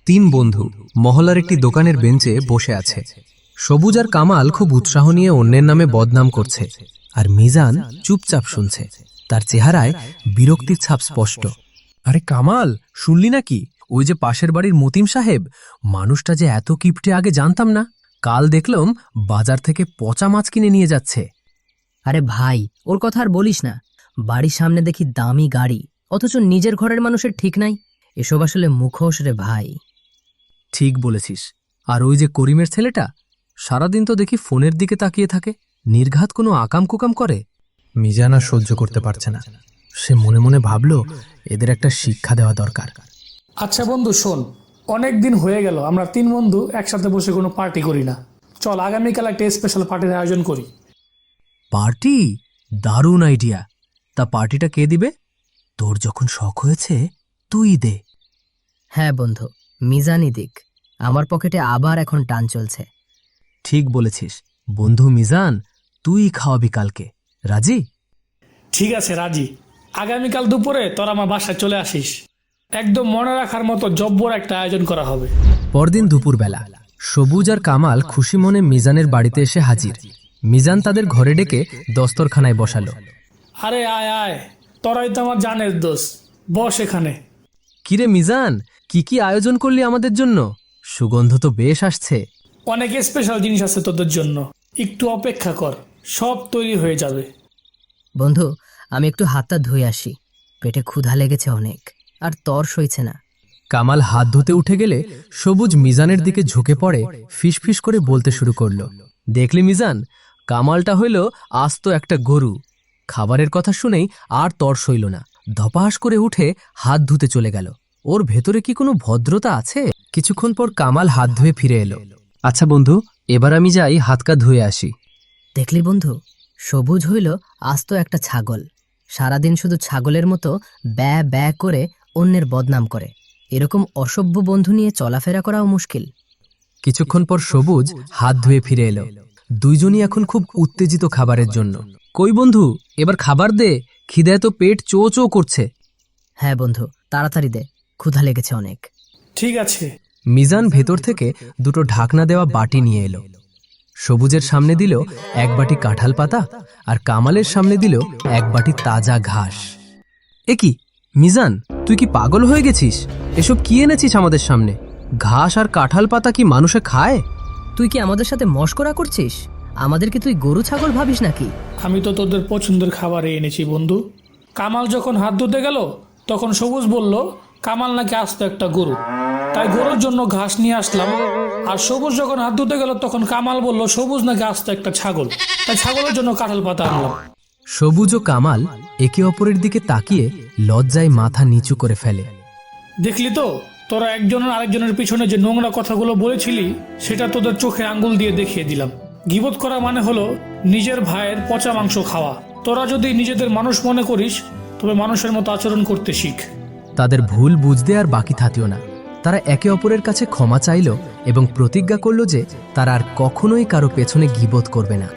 তিন বন্ধু মহল্লার একটি দোকানের বেঞ্চে বসে আছে। সবুজ আর কামাল খুব উৎসাহ নিয়ে অন্যের নামে বদনাম করছে, আর মিজান চুপচাপ শুনছে। তার চেহারায় বিরক্তির ছাপ স্পষ্ট। আরে কামাল, শুনলি নাকি? ওই যে পাশের বাড়ির মতিম সাহেব, মানুষটা যে এত কিপটে আগে জানতাম না। কাল দেখলাম বাজার থেকে পচা মাছ কিনে নিয়ে যাচ্ছে। আরে ভাই, ওর কথা আর বলিস না। বাড়ির সামনে দেখি দামি গাড়ি, অথচ নিজের ঘরের মানুষের ঠিক নাই। এসব আসলে মুখোশ রে ভাই। ঠিক বলেছিস। আর ওই যে করিমের ছেলেটা, সারাদিন তো দেখি ফোনের দিকে তাকিয়ে থাকে, নির্ঘাত কোনো আকাম কুকাম করে। মিজান আর সহ্য করতে পারছে না। সে মনে মনে ভাবল, এদের একটা শিক্ষা দেওয়া দরকার। আচ্ছা বন্ধু শোন, অনেক দিন হয়ে গেল আমরা তিন বন্ধু একসাথে বসে কোনো পার্টি করি না। চল আগামীকাল একটা স্পেশাল পার্টির আয়োজন করি। পার্টি? দারুণ আইডিয়া। তা পার্টিটা কে দিবে? তোর যখন শখ হয়েছে তুই দে। হ্যাঁ বন্ধু, মিজানই দিক। আমার পকেটে আবার এখন টান চলছে। ঠিক বলেছিস বন্ধু মিজান, তুই খাওয়াবি কালকে। রাজি? ঠিক আছে রাজি। আগামীকাল দুপুরে তোর আমার বাসায় চলে আসিস। একদম মনে রাখার মতো জব্বর একটা আয়োজন করা হবে। পরদিন দুপুরবেলা সবুজ আর কামাল খুশি মনে মিজানের বাড়িতে এসে হাজির। মিজান তাদের ঘরে ডেকে দস্তরখানায় বসালো। আরে আয় আয়, তোরাই তো আমার জানের দোষ, বস এখানে। কিরে মিজান, কি কি আয়োজন করলি আমাদের জন্য? সুগন্ধ তো বেশ আসছে। অনেক স্পেশাল জিনিস আছে তোদের জন্য, একটু অপেক্ষা কর, সব তৈরি হয়ে যাবে। বন্ধু, আমি একটু হাতটা ধুয়ে আসি। পেটে ক্ষুধা লেগেছে অনেক, আর তর সইছে না। কামাল হাত ধুতে উঠে গেলে সবুজ মিজানের দিকে ঝুঁকে পড়ে ফিসফিস করে বলতে শুরু করলো। দেখলি মিজান, কামালটা হইল আস্ত একটা গরু। খাবারের কথা শুনেই আর তর সইল না, ধপাস করে উঠে হাত ধুতে চলে গেল। ওর ভেতরে কি কোনো ভদ্রতা আছে? কিছুক্ষণ পর কামাল হাত ধুয়ে ফিরে এলো। আচ্ছা বন্ধু, এবার আমি যাই হাত কা ধুয়ে আসি। দেখলি বন্ধু, সবুজ হইল আস্ত একটা ছাগল। সারাদিন শুধু ছাগলের মতো ব্যা ব্যা করে অন্যের বদনাম করে। এরকম অসভ্য বন্ধু নিয়ে চলাফেরা করাও মুশকিল। কিছুক্ষণ পর সবুজ হাত ধুয়ে ফিরে এলো। দুইজনই এখন খুব উত্তেজিত খাবারের জন্য। কই বন্ধু, এবার খাবার দে, খিদায় তো পেট চো চো করছে। হ্যাঁ বন্ধু, তাড়াতাড়ি দে, ক্ষুধা লেগেছে অনেক। ঠিক আছে। মিজান ভেতর থেকে দুটো ঢাকনা দেওয়া বাটি নিয়ে এলো। সবুজের সামনে দিল এক বাটি কাঁঠাল পাতা, আর কামালের সামনে দিল এক বাটি তাজা ঘাস। এ কি মিজান, তুই কি পাগল হয়ে গেছিস? এসব কি এনেছিস আমাদের সামনে? ঘাস আর কাঁঠাল পাতা কি মানুষে খায়? তুই কি আমাদের সাথে মশকরা করছিস? আমাদের কি তুই গরু ছাগল ভাবিস নাকি? আমি তো তোদের পছন্দের খাবারে এনেছি বন্ধু। কামাল যখন হাত ধুতে গেল তখন সবুজ বলল কামাল নাকি আস্ত একটা গরু, তাই গরুর জন্য ঘাস নিয়ে আসলাম। আর সবুজ যখন হাত ধুতে গেল তখন কামাল বলল সবুজ নাকি আস্ত একটা ছাগল, তাই ছাগলের জন্য কাঁঠাল পাতা আনলাম। সবুজ ও কামাল একে অপরের দিকে তাকিয়ে লজ্জায় মাথা নিচু করে ফেলে। দেখলি তো, তোরা একজনের আরেকজনের পিছনে যে নোংরা কথাগুলো বলেছিলি সেটা তোদের চোখে আঙ্গুল দিয়ে দেখিয়ে দিলাম। গীবত করা মানে হলো নিজের ভাইয়ের পচা মাংস খাওয়া। তোরা যদি নিজেদের মানুষ মনে করিস তবে মানুষের মতো আচরণ করতে শিখ। তাদের ভুল বুঝতে আর বাকি থাকিও না। তারা একে অপরের কাছে ক্ষমা চাইল এবং প্রতিজ্ঞা করল যে তারা আর কখনোই কারো পেছনে গীবত করবে না।